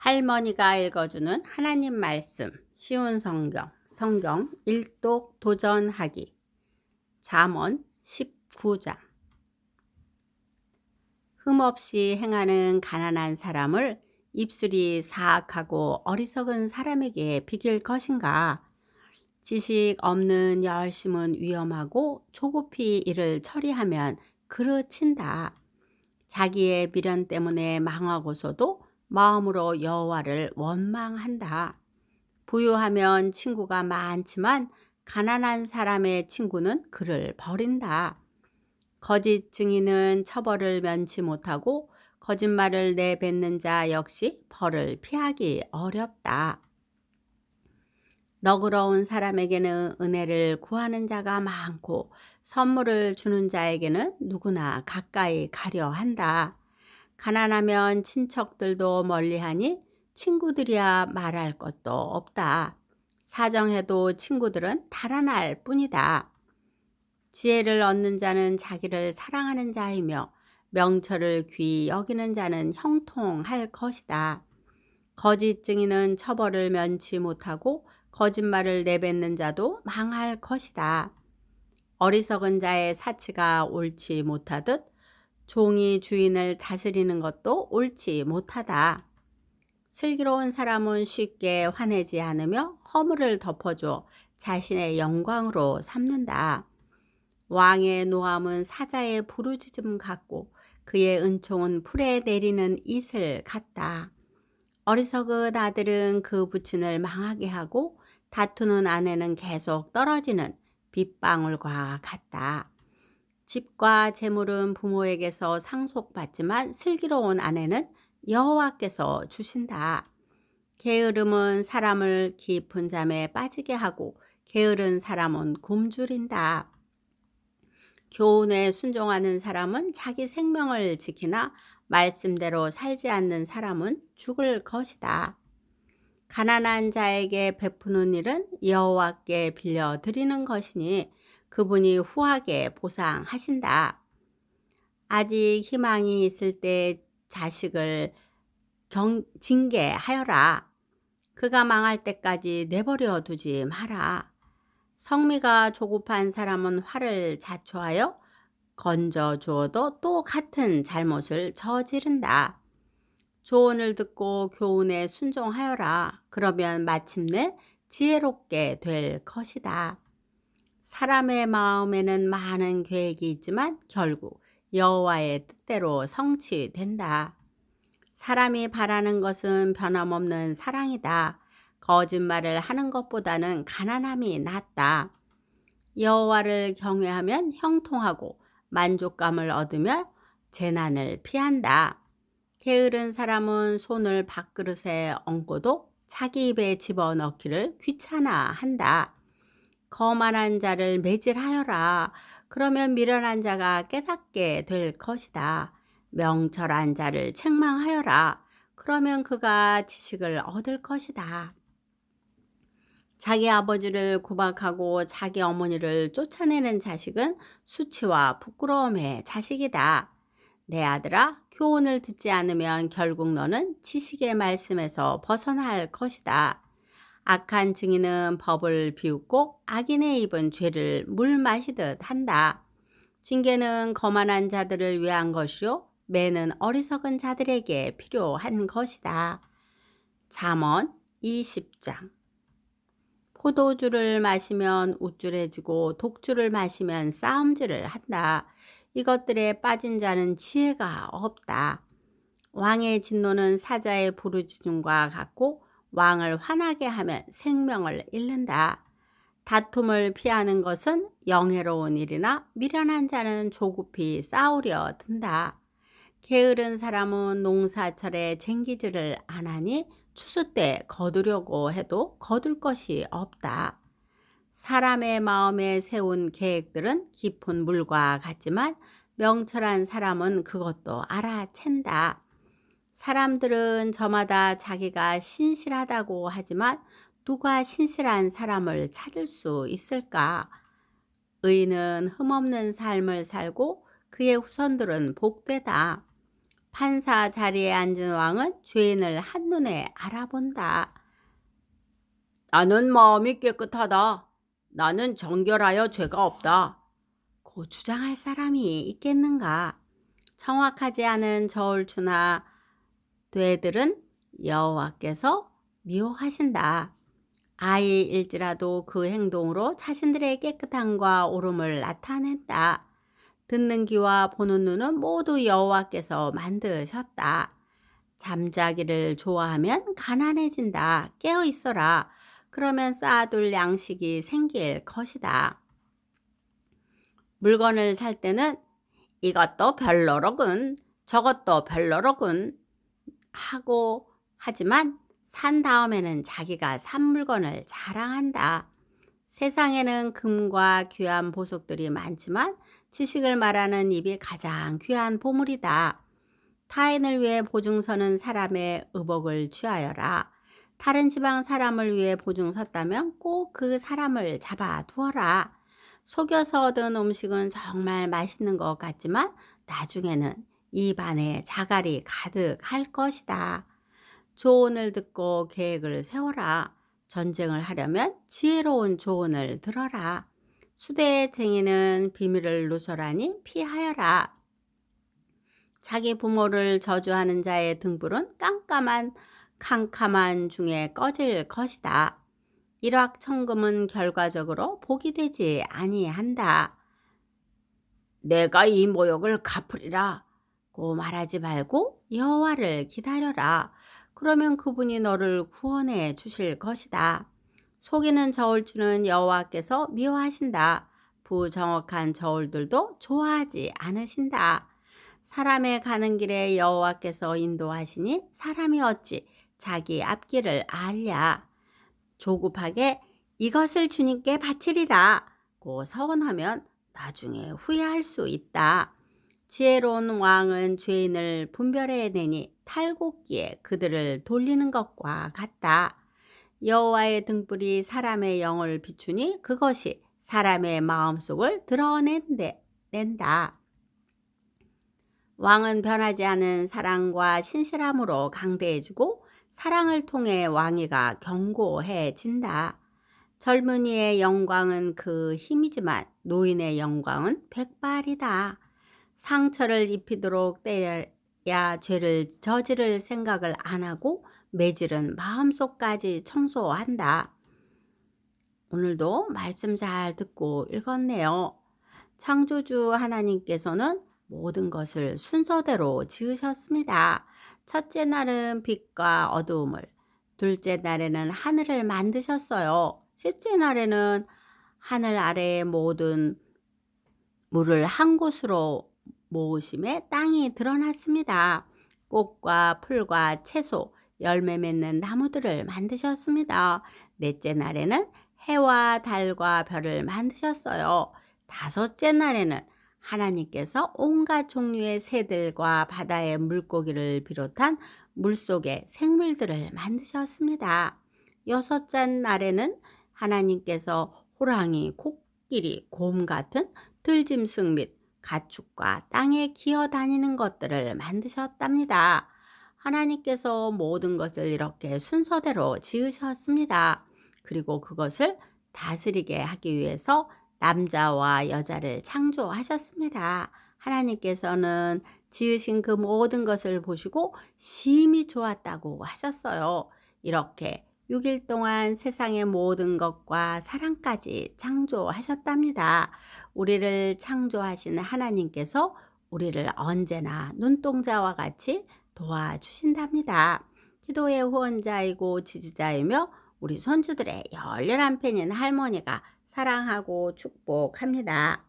할머니가 읽어주는 하나님 말씀, 쉬운 성경 일독 도전하기. 잠언 19장. 흠없이 행하는 가난한 사람을 입술이 사악하고 어리석은 사람에게 비길 것인가? 지식 없는 열심은 위험하고 조급히 이를 처리하면 그르친다. 자기의 미련 때문에 망하고서도 마음으로 여호와를 원망한다. 부유하면 친구가 많지만 가난한 사람의 친구는 그를 버린다. 거짓 증인은 처벌을 면치 못하고 거짓말을 내뱉는 자 역시 벌을 피하기 어렵다. 너그러운 사람에게는 은혜를 구하는 자가 많고 선물을 주는 자에게는 누구나 가까이 가려 한다. 가난하면 친척들도 멀리하니 친구들이야 말할 것도 없다. 사정해도 친구들은 달아날 뿐이다. 지혜를 얻는 자는 자기를 사랑하는 자이며 명철을 귀히 여기는 자는 형통할 것이다. 거짓 증인은 처벌을 면치 못하고 거짓말을 내뱉는 자도 망할 것이다. 어리석은 자의 사치가 옳지 못하듯 종이 주인을 다스리는 것도 옳지 못하다. 슬기로운 사람은 쉽게 화내지 않으며 허물을 덮어줘 자신의 영광으로 삼는다. 왕의 노함은 사자의 부르짖음 같고 그의 은총은 풀에 내리는 이슬 같다. 어리석은 아들은 그 부친을 망하게 하고 다투는 아내는 계속 떨어지는 빗방울과 같다. 집과 재물은 부모에게서 상속받지만 슬기로운 아내는 여호와께서 주신다. 게으름은 사람을 깊은 잠에 빠지게 하고 게으른 사람은 굶주린다. 교훈에 순종하는 사람은 자기 생명을 지키나 말씀대로 살지 않는 사람은 죽을 것이다. 가난한 자에게 베푸는 일은 여호와께 빌려 드리는 것이니 그분이 후하게 보상하신다. 아직 희망이 있을 때 자식을 징계하여라. 그가 망할 때까지 내버려 두지 마라. 성미가 조급한 사람은 화를 자초하여 건져 주어도 또 같은 잘못을 저지른다. 조언을 듣고 교훈에 순종하여라. 그러면 마침내 지혜롭게 될 것이다. 사람의 마음에는 많은 계획이 있지만 결국 여호와의 뜻대로 성취된다. 사람이 바라는 것은 변함없는 사랑이다. 거짓말을 하는 것보다는 가난함이 낫다. 여호와를 경외하면 형통하고 만족감을 얻으며 재난을 피한다. 게으른 사람은 손을 밥그릇에 얹고도 자기 입에 집어넣기를 귀찮아한다. 거만한 자를 매질하여라. 그러면 미련한 자가 깨닫게 될 것이다. 명철한 자를 책망하여라. 그러면 그가 지식을 얻을 것이다. 자기 아버지를 구박하고 자기 어머니를 쫓아내는 자식은 수치와 부끄러움의 자식이다. 내 아들아, 교훈을 듣지 않으면 결국 너는 지식의 말씀에서 벗어날 것이다. 악한 증인은 법을 비웃고 악인의 입은 죄를 물 마시듯 한다. 징계는 거만한 자들을 위한 것이요 매는 어리석은 자들에게 필요한 것이다. 잠언 20장. 포도주를 마시면 우쭐해지고 독주를 마시면 싸움질을 한다. 이것들에 빠진 자는 지혜가 없다. 왕의 진노는 사자의 부르짖음과 같고 왕을 화나게 하면 생명을 잃는다. 다툼을 피하는 것은 영예로운 일이나 미련한 자는 조급히 싸우려 든다. 게으른 사람은 농사철에 쟁기질을 안 하니 추수 때 거두려고 해도 거둘 것이 없다. 사람의 마음에 세운 계획들은 깊은 물과 같지만 명철한 사람은 그것도 알아챈다. 사람들은 저마다 자기가 신실하다고 하지만 누가 신실한 사람을 찾을 수 있을까? 의인은 흠없는 삶을 살고 그의 후손들은 복되다. 판사 자리에 앉은 왕은 죄인을 한눈에 알아본다. 나는 마음이 깨끗하다. 나는 정결하여 죄가 없다. 고 주장할 사람이 있겠는가? 정확하지 않은 저울추나 되들은 여호와께서 미워하신다. 아이일지라도 그 행동으로 자신들의 깨끗함과 옳음을 나타냈다. 듣는 귀와 보는 눈은 모두 여호와께서 만드셨다. 잠자기를 좋아하면 가난해진다. 깨어 있어라. 그러면 쌓아둘 양식이 생길 것이다. 물건을 살 때는 이것도 별로로군, 저것도 별로로군 하고 하지만 산 다음에는 자기가 산 물건을 자랑한다. 세상에는 금과 귀한 보석들이 많지만 지식을 말하는 입이 가장 귀한 보물이다. 타인을 위해 보증서는 사람의 의복을 취하여라. 다른 지방 사람을 위해 보증 섰다면 꼭 그 사람을 잡아두어라. 속여서 얻은 음식은 정말 맛있는 것 같지만 나중에는 입 안에 자갈이 가득할 것이다. 조언을 듣고 계획을 세워라. 전쟁을 하려면 지혜로운 조언을 들어라. 수대쟁이는 비밀을 누설하니 피하여라. 자기 부모를 저주하는 자의 등불은 캄캄한 중에 꺼질 것이다. 일확천금은 결과적으로 복이 되지 아니한다. 내가 이 모욕을 갚으리라 고 말하지 말고 여호와를 기다려라. 그러면 그분이 너를 구원해 주실 것이다. 속이는 저울추는 여호와께서 미워하신다. 부정확한 저울들도 좋아하지 않으신다. 사람의 가는 길에 여호와께서 인도하시니 사람이 어찌 자기 앞길을 알랴. 조급하게 이것을 주님께 바치리라 고 서원하면 나중에 후회할 수 있다. 지혜로운 왕은 죄인을 분별해내니 탈곡기에 그들을 돌리는 것과 같다. 여호와의 등불이 사람의 영을 비추니 그것이 사람의 마음속을 드러낸다. 왕은 변하지 않은 사랑과 신실함으로 강대해지고 사랑을 통해 왕위가 견고해진다. 젊은이의 영광은 그 힘이지만 노인의 영광은 백발이다. 상처를 입히도록 때려야 죄를 저지를 생각을 안 하고 매질은 마음속까지 청소한다. 오늘도 말씀 잘 듣고 읽었네요. 창조주 하나님께서는 모든 것을 순서대로 지으셨습니다. 첫째 날은 빛과 어두움을, 둘째 날에는 하늘을 만드셨어요. 셋째 날에는 하늘 아래의 모든 물을 한 곳으로 모으심에 땅이 드러났습니다. 꽃과 풀과 채소, 열매 맺는 나무들을 만드셨습니다. 넷째 날에는 해와 달과 별을 만드셨어요. 다섯째 날에는 하나님께서 온갖 종류의 새들과 바다의 물고기를 비롯한 물속의 생물들을 만드셨습니다. 여섯째 날에는 하나님께서 호랑이, 코끼리, 곰 같은 들짐승 및 가축과 땅에 기어다니는 것들을 만드셨답니다. 하나님께서 모든 것을 이렇게 순서대로 지으셨습니다. 그리고 그것을 다스리게 하기 위해서 남자와 여자를 창조하셨습니다. 하나님께서는 지으신 그 모든 것을 보시고 심히 좋았다고 하셨어요. 이렇게 6일 동안 세상의 모든 것과 사랑까지 창조하셨답니다. 우리를 창조하신 하나님께서 우리를 언제나 눈동자와 같이 도와주신답니다. 기도의 후원자이고 지지자이며 우리 손주들의 열렬한 팬인 할머니가 사랑하고 축복합니다.